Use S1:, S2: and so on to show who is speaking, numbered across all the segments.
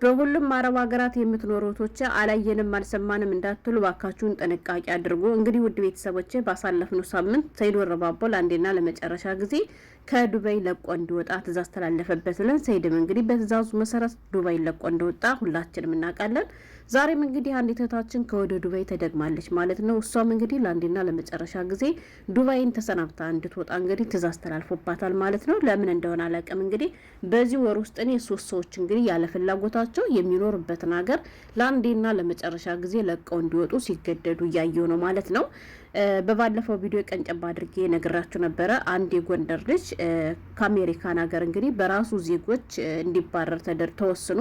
S1: በሁሉም አረብ ሀገራት የምትኖሩ እህቶቼ አላየንም አልሰማንም እንዳትሉ ባካችሁን ጥንቃቄ አድርጉ። እንግዲህ ውድ ቤተሰቦቼ ባሳለፍነው ሳምንት ሰይድ ወረባቦ ለአንዴና ለመጨረሻ ጊዜ ከዱባይ ለቆ እንዲወጣ ትእዛዝ ተላለፈበት ብለን ሰይድም እንግዲህ በትእዛዙ መሰረት ዱባይ ለቆ እንደወጣ ሁላችንም እናውቃለን። ዛሬም እንግዲህ አንዲት እህታችን ከወደ ዱባይ ተደግማለች ማለት ነው። እሷም እንግዲህ ለአንዴና ለመጨረሻ ጊዜ ዱባይን ተሰናብታ እንድትወጣ እንግዲህ ትእዛዝ ተላልፎባታል ማለት ነው። ለምን እንደሆነ አላውቅም። እንግዲህ በዚህ ወር ውስጥ እኔ 3 ሰዎች እንግዲህ ያለ ፍላጎታቸው የሚኖርበትን ሀገር ለአንዴና ለመጨረሻ ጊዜ ለቀው እንዲወጡ ሲገደዱ እያየው ነው ማለት ነው። በባለፈው ቪዲዮ ቀንጨባ አድርጌ ነግራችሁ ነበረ። አንድ የጎንደር ልጅ ከአሜሪካን ሀገር እንግዲህ በራሱ ዜጎች እንዲባረር ተወስኖ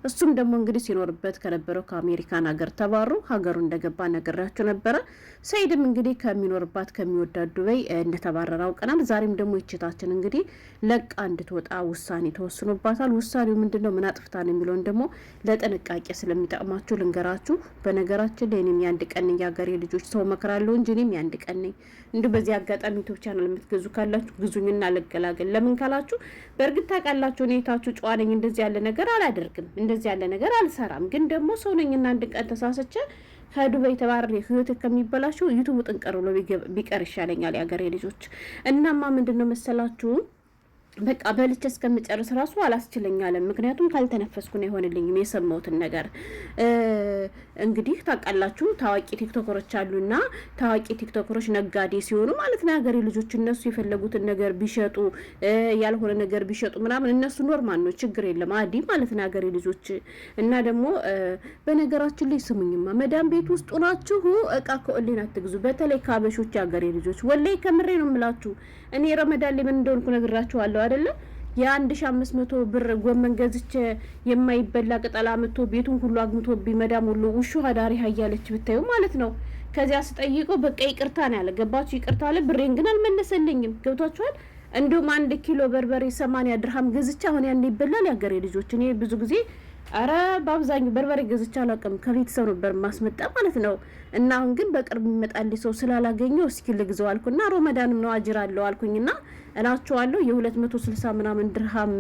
S1: እሱም ደግሞ እንግዲህ ሲኖርበት ከነበረው ከአሜሪካን ሀገር ተባሩ ሀገሩ እንደገባ ነግራችሁ ነበረ። ሰይድም እንግዲህ ከሚኖርባት ከሚወዳት ዱባይ እንደተባረረ አውቀናል። ዛሬም ደግሞ ይችታችን እንግዲህ ለቃ እንድትወጣ ውሳኔ ተወስኖባታል። ውሳኔው ምንድነው ምን አጥፍታ ነው የሚለውን ደግሞ ለጥንቃቄ ስለሚጠቅማችሁ ልንገራችሁ። በነገራችን ላይ እኔም ያንድ ቀን ያገሬ ልጆች ሰው መከራለሁ እንጂ እኔም ያንድ ቀን ነኝ። እንዲሁ በዚህ አጋጣሚ ዩቲዩብ ቻናል የምትገዙ ካላችሁ ግዙኝና ልገላገል። ለምን ካላችሁ በእርግጥ ታውቃላችሁ እኔታችሁ ጨዋ ነኝ። እንደዚህ ያለ ነገር አላደርግም፣ እንደዚህ ያለ ነገር አልሰራም። ግን ደግሞ ሰው ነኝና አንድ ቀን ተሳሰቸ ከዱባይ ተባረረ ህይወት ከሚበላሽው ዩቲዩብ ጥንቀር ብሎ ቢቀር ይሻለኛል ያገሬ ልጆች። እናማ ምንድነው መሰላችሁ በቃ በልቼ እስከምጨርስ ራሱ አላስችለኛለም። ምክንያቱም ካልተነፈስኩ ነው የሆነልኝም የሰማሁትን ነገር። እንግዲህ ታውቃላችሁ ታዋቂ ቲክቶከሮች አሉና ታዋቂ ቲክቶከሮች ነጋዴ ሲሆኑ ማለት ነው ያገሬ ልጆች እነሱ የፈለጉትን ነገር ቢሸጡ ያልሆነ ነገር ቢሸጡ ምናምን እነሱ ኖርማል ነው፣ ችግር የለም አዲ ማለት ነው ያገሬ ልጆች። እና ደግሞ በነገራችን ላይ ስሙኝማ መዳም ቤት ውስጥ ሆናችሁ እቃ ከኦንላይን አትግዙ። በተለይ ካበሾች ያገሬ ልጆች ወላይ ከምሬ ነው የምላችሁ። እኔ ረመዳን ላይ ምን እንደሆንኩ ነግራችኋለሁ አይደለ? የ1500 ብር ጎመን ገዝቼ የማይበላ ቅጠላ አምጥቶ ቤቱን ሁሉ አግምቶ ቢመዳም ሁሉ ውሹ አዳሪ ሀያለች ብታዩ ማለት ነው። ከዚያ ስጠይቀው በቃ ይቅርታ ነው ያለ። ገባችሁ? ይቅርታ አለ። ብሬን ግን አልመለሰልኝም። ገብቷችኋል? እንዲሁም 1 ኪሎ በርበሬ 80 ድርሃም ገዝቼ አሁን ያን ይበላል ያገሬ ልጆች። እኔ ብዙ ጊዜ አረ በአብዛኛው በርበሬ ገዝቼ አላውቅም፣ ከቤተሰብ ነበር ማስመጣ ማለት ነው። እና አሁን ግን በቅርብ የሚመጣልኝ ሰው ስላላገኘው እስኪ ልግዘው አልኩና ረመዳንም ነው አጅር አለው አልኩኝና እላቸዋለሁ የ260 ምናምን ድርሃም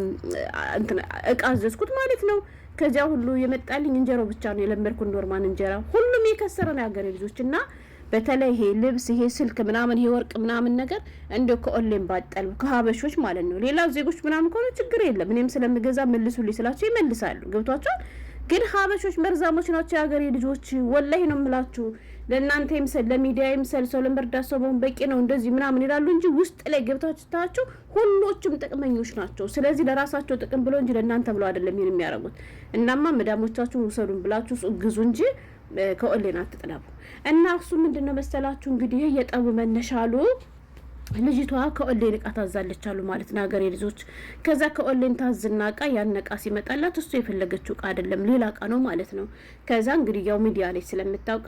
S1: እንትን እቃ አዘዝኩት ማለት ነው። ከዚያ ሁሉ የመጣልኝ እንጀራው ብቻ ነው የለመድኩት ኖርማል እንጀራ። ሁሉም የከሰረ ነው ያገሬ ልጆችና በተለይ ይሄ ልብስ ይሄ ስልክ ምናምን ይሄ ወርቅ ምናምን ነገር እንደው ከኦንላይን ባጠሉ ከሀበሾች ማለት ነው። ሌላ ዜጎች ምናምን ከሆነ ችግር የለም፣ እኔም ስለምገዛ መልሱልኝ ስላቸው ይመልሳሉ። ገብቷቸዋል። ግን ሀበሾች መርዛሞች ናቸው ያገሬ ልጆች። ወላሂ ነው የምላችሁ። ለእናንተ ይምሰል ለሚዲያ ይምሰል ሰው ለመርዳት ሰው መሆን በቂ ነው እንደዚህ ምናምን ይላሉ እንጂ ውስጥ ላይ ገብታችሁ ታችሁ ሁሎችም ጥቅመኞች ናቸው። ስለዚህ ለራሳቸው ጥቅም ብለው እንጂ ለእናንተ ብለው አይደለም ይሄን የሚያደርጉት። እናማ መዳሞቻችሁን ውሰዱን ብላችሁ ግዙ እንጂ ከኦንላይን አትጥለቡ። እና እሱ ምንድነው መሰላችሁ እንግዲህ የጠቡ መነሻሉ ልጅቷ ከኦንላይን እቃ ታዛለች አሉ ማለት ነው ያገሬ ልጆች። ከዛ ከኦንላይን ታዝና እቃ ያን እቃ ሲመጣላት እሱ የፈለገችው እቃ አይደለም ሌላ እቃ ነው ማለት ነው። ከዛ እንግዲህ ያው ሚዲያ ላይ ስለምታውቃ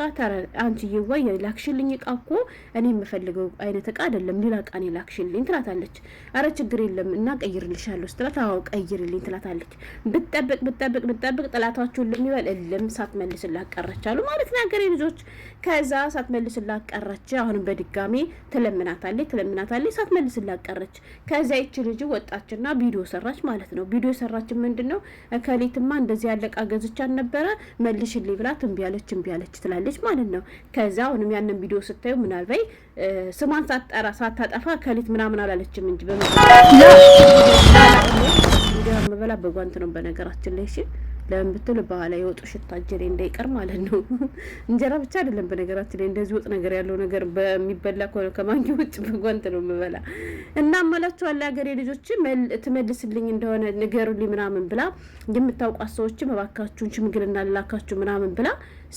S1: አንቺ ይወይ የላክሽልኝ እቃ እኮ እኔ የምፈልገው አይነት እቃ አይደለም ሌላ እቃ ነው ላክሽልኝ ትላታለች። አረ ችግር የለም እና ቀይርልሻለሁ ስትላት አዎ ቀይርልኝ ትላታለች። ብትጠብቅ ጥላታችሁን ለሚበል እልም ሳትመልስላት ቀረች አሉ ማለት ነው ያገሬ ልጆች። ከዛ ሳትመልስላት ቀረች። አሁንም በድጋሚ ትለምናታለች ሳትመልስላት ቀረች። ከዛ ይቺ ልጅ ወጣችና ቪዲዮ ሰራች ማለት ነው። ቪዲዮ ሰራችን ምንድነው ከሌትማ እንደዚህ ያለቃ ገዝቻን ነበረ መልሽልኝ ብላ እምቢ አለች ትላለች ማለት ነው። ከዛ አሁንም ያንን ቪዲዮ ስታዩ ምናልባት ስሟን ሳታጠፋ ከሌት ምናምን አላለችም እንጂ በመበላ በጓንት ነው በነገራችን ላይ እሺ። ለምን ብትል በኋላ የወጡ ሽታ እጀሬ እንዳይቀር ማለት ነው። እንጀራ ብቻ አይደለም በነገራችን ላይ እንደዚህ ወጥ ነገር ያለው ነገር በሚበላ ከማንኪ ውጭ በጓንት ነው የምበላ። እና አማላችኋለሁ ያገሬ ልጆች ትመልስልኝ እንደሆነ ንገሩልኝ ምናምን ብላ የምታውቋት ሰዎች መባካችሁን ሽምግልና ላካችሁ ምናምን ብላ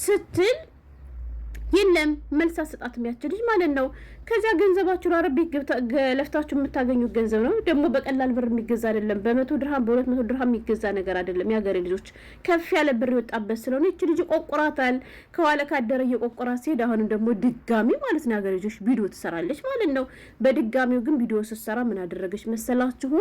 S1: ስትል የለም መልስ አሰጣት የሚያችልሽ ማለት ነው። ከዚያ ገንዘባችሁ አረብ ለፍታችሁ የምታገኙት ገንዘብ ነው። ደግሞ በቀላል ብር የሚገዛ አይደለም። በ100 ድርሃም በ200 ድርሃም የሚገዛ ነገር አይደለም። ያገሬ ልጆች ከፍ ያለ ብር ይወጣበት ስለሆነ እቺ ልጅ ቆቆራታል። ከኋላ ካደረ የቆቆራት ሲሄድ አሁንም ደግሞ ድጋሚ ማለት ነው ያገሬ ልጆች ቪዲዮ ትሰራለች ማለት ነው። በድጋሚው ግን ቪዲዮ ስትሰራ ምን አደረገች መሰላችሁ?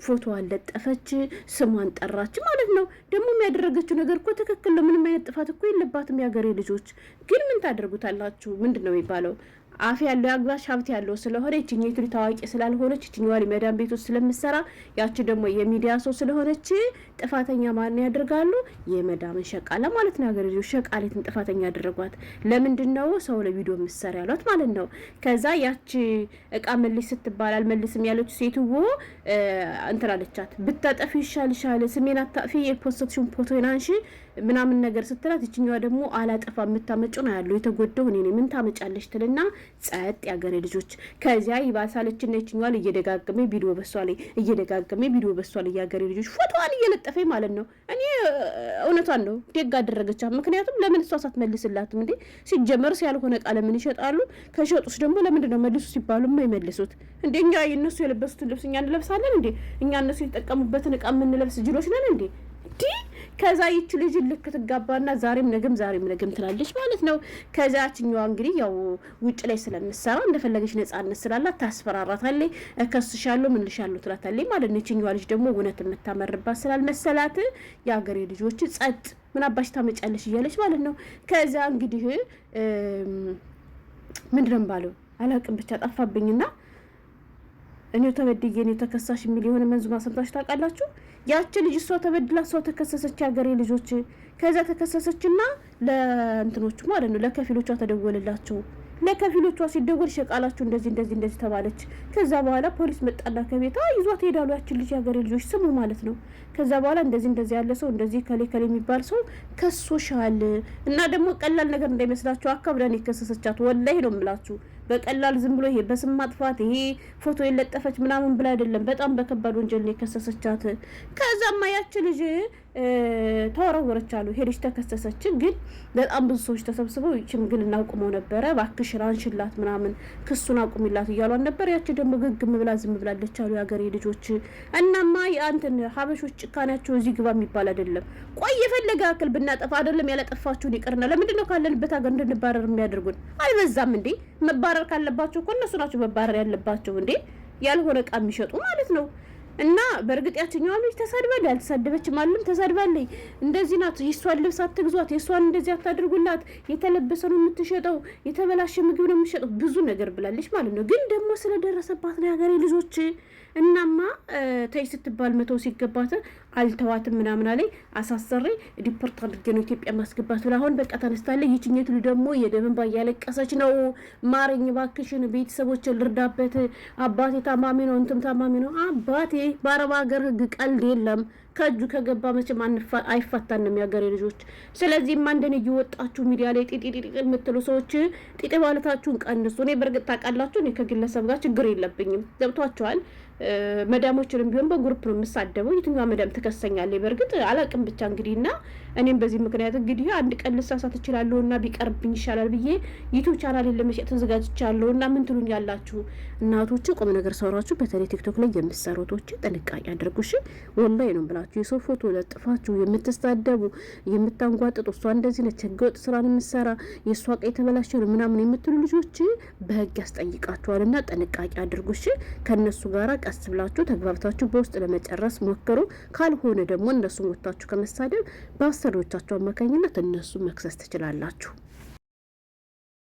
S1: ፎቶ አለጠፈች፣ ስሟን ጠራች ማለት ነው። ደግሞ የሚያደረገችው ነገር እኮ ትክክል ነው። ምንም አይነት ጥፋት እኮ የለባትም ያገሬ ልጆች። ግን ምን ታደርጉታላችሁ? ምንድነው የሚባለው? አፍ ያለው ያግባሽ ሀብት ያለው ስለሆነ ይችኛይቱ ታዋቂ ስላልሆነች ይችኛዋ መዳም ቤት ውስጥ ስለምትሰራ ያቺ ደግሞ የሚዲያ ሰው ስለሆነች ጥፋተኛ ማን ያደርጋሉ? የመዳምን ሸቃላ ማለት ነው። ሀገር ልጆች ሸቃሌትን ጥፋተኛ ያደረጓት ለምንድን ነው? ሰው ለቪዲዮ ምሰር ያሏት ማለት ነው። ከዛ ያቺ እቃ መልስ ስትባል አልመልስም ያለች ሴትዎ እንትን አለቻት። ብታጠፊ ይሻልሻል፣ ስሜን አታጥፊ፣ የፖስቶችን ፎቶ ናንሺ ምናምን ነገር ስትላት ይችኛዋ ደግሞ አላጠፋ የምታመጪው ነው ያለው የተጎደው እኔ ምን ታመጫለሽ ትልና ጸጥ ያገሬ ልጆች። ከዚያ ይባሳለችና ይችኛዋ እየደጋገመ ቪዲዮ በሷ ላይ እየደጋገመ ቪዲዮ በሷ ላይ ያገሬ ልጆች ፎቶዋን እየለጠፈ ማለት ነው። እኔ እውነቷን ነው ደግ አደረገቻት። ምክንያቱም ለምን እሷ ሳትመልስላትም እንዴ? ሲጀመርስ ያልሆነ ቃል ምን ይሸጣሉ? ከሸጡስ ደግሞ ለምንድን ነው መልሱ ሲባሉ የማይመልሱት? እንደኛ የነሱ የለበሱትን ልብስ እኛ እንለብሳለን እንዴ? እኛ እነሱ የተጠቀሙበትን እቃ የምንለብስ ጅሎች ነን እንዴ? ከዛ ይች ልጅ ልክ ትጋባና ዛሬም ነገም ትላለች ማለት ነው። ከዛችኛዋ እንግዲህ ያው ውጭ ላይ ስለምትሰራ እንደፈለገች ነጻነት ስላላት ታስፈራራታለች። እከስሻለሁ ምን ልሻለሁ ትላታለች ማለት ነው። ይችኛዋ ልጅ ደግሞ እውነት የምታመርባት ስላልመሰላት የአገሬ ልጆች ጸጥ ምን አባሽ ታመጫለሽ እያለች ማለት ነው። ከዛ እንግዲህ ምንድነው ባለው አላውቅም ብቻ ጠፋብኝና እኔው ተበድዬ እኔው ተከሳሽ የሚል የሆነ መንዙማ ሰምታችሁ ታውቃላችሁ? ያቺ ልጅ እሷ ተበድላ እሷ ተከሰሰች፣ ያገሬ ልጆች። ከዛ ተከሰሰችና ለእንትኖቹ ማለት ነው ለከፊሎቿ ተደወለላቸው። ለከፊሎቿ ሲደወል ሸቃላችሁ እንደዚህ ተባለች። ከዛ በኋላ ፖሊስ መጣና ከቤቷ ይዟት ሄዳሉ። ያቺ ልጅ ያገሬ ልጆች ስሙ ማለት ነው። ከዛ በኋላ እንደዚህ ያለ ሰው እንደዚህ ከሌ የሚባል ሰው ከሶሻል እና ደግሞ ቀላል ነገር እንዳይመስላችሁ አካብዳን የከሰሰቻት ወላሂ ነው የምላችሁ። በቀላል ዝም ብሎ ይሄ በስም ማጥፋት ይሄ ፎቶ የለጠፈች ምናምን ብላ አይደለም። በጣም በከባድ ወንጀል ነው የከሰሰቻት። ከዛማ ያቺ ልጅ ተወረወረች አሉ። ሄደች ተከሰሰች። ግን በጣም ብዙ ሰዎች ተሰብስበው ሽምግልና አቁመው ነበረ። እባክሽ ራንሽላት ምናምን ክሱን አቁሚላት እያሏን ነበር። ያቺ ደግሞ ግግም ብላ ዝም ብላለች አሉ የሀገሬ ልጆች። እናማ የአንተን ሀበሾች ጭካኔያቸው እዚህ ግባ የሚባል አይደለም። ቆይ የፈለገ አክል ብናጠፋ አይደለም ያላጠፋችሁን ይቅርና ለምንድን ነው ካለንበት ሀገር እንድንባረር የሚያደርጉን? አልበዛም እንዴ? መባረር ካለባቸው እኮ እነሱ ናቸው መባረር ያለባቸው እንዴ? ያልሆነ እቃ የሚሸጡ ማለት ነው። እና በእርግጥ ያችኛዋ ልጅ ተሰድባለች፣ ያልተሰደበች ማለም ተሰድባለች። እንደዚህ ናት፣ የሷን ልብስ አትግዟት፣ የሷን እንደዚህ አታድርጉላት፣ የተለበሰ ነው የምትሸጠው፣ የተበላሸ ምግብ ነው የምትሸጠው፣ ብዙ ነገር ብላለች ማለት ነው። ግን ደግሞ ስለደረሰባት ነው የሀገሬ ልጆች። እናማ ተይ ስትባል መተው ሲገባት አልተዋትም ምናምን አለኝ። አሳሰሬ ዲፖርት አድርጌ ነው ኢትዮጵያ ማስገባት ብላ አሁን በቃ ተነስታለች። ይችኛቱ ደግሞ የደም እንባ እያለቀሰች ነው። ማረኝ ባክሽን፣ ቤተሰቦችን ልርዳበት፣ አባቴ ታማሚ ነው፣ እንትም ታማሚ ነው። አባቴ በአረብ ሀገር ህግ ቀልድ የለም። ከእጁ ከገባ መቼም አይፋታንም የሀገሬ ልጆች። ስለዚህም አንደን እየወጣችሁ ሚዲያ ላይ ጢጢ የምትሉ ሰዎች ጢጢ ማለታችሁን ቀንሱ። እኔ በእርግጥ ታውቃላችሁ፣ እኔ ከግለሰብ ጋር ችግር የለብኝም። ገብቷቸዋል። መዳሞችንም ቢሆን በግሩፕ ነው የምሳደበው። የትኛዋ መዳም ትከሰኛለች? በእርግጥ አላቅም ብቻ እንግዲህ እና እኔም በዚህ ምክንያት እንግዲህ አንድ ቀን ልሳሳት እችላለሁ እና ቢቀርብኝ ይሻላል ብዬ ዩቲዩብ ቻናሌን ለመሸጥ ተዘጋጅቻለሁ። እና ምን ትሉኝ ያላችሁ እናቶች፣ ቁም ነገር ሰራችሁ በተለይ ቲክቶክ ላይ የምትሰሩቶች ጥንቃቄ አድርጉሽ። ወላሂ ነው ብላችሁ የሰው ፎቶ ለጥፋችሁ የምትሳደቡ የምታንጓጥጡ፣ እሷ እንደዚህ ነች ህገወጥ ስራን የምትሰራ የእሷ ዕቃ የተበላሸ ነው ምናምን የምትሉ ልጆች በህግ ያስጠይቃችኋል። እና ጥንቃቄ አድርጉሽ። ከእነሱ ጋር ቀስ ብላችሁ ተግባብታችሁ በውስጥ ለመጨረስ ሞክሩ። ካልሆነ ደግሞ እነሱ ወጣችሁ ከመሳደብ በአሰሪዎቻቸው አማካኝነት እነሱ መክሰስ ትችላላችሁ።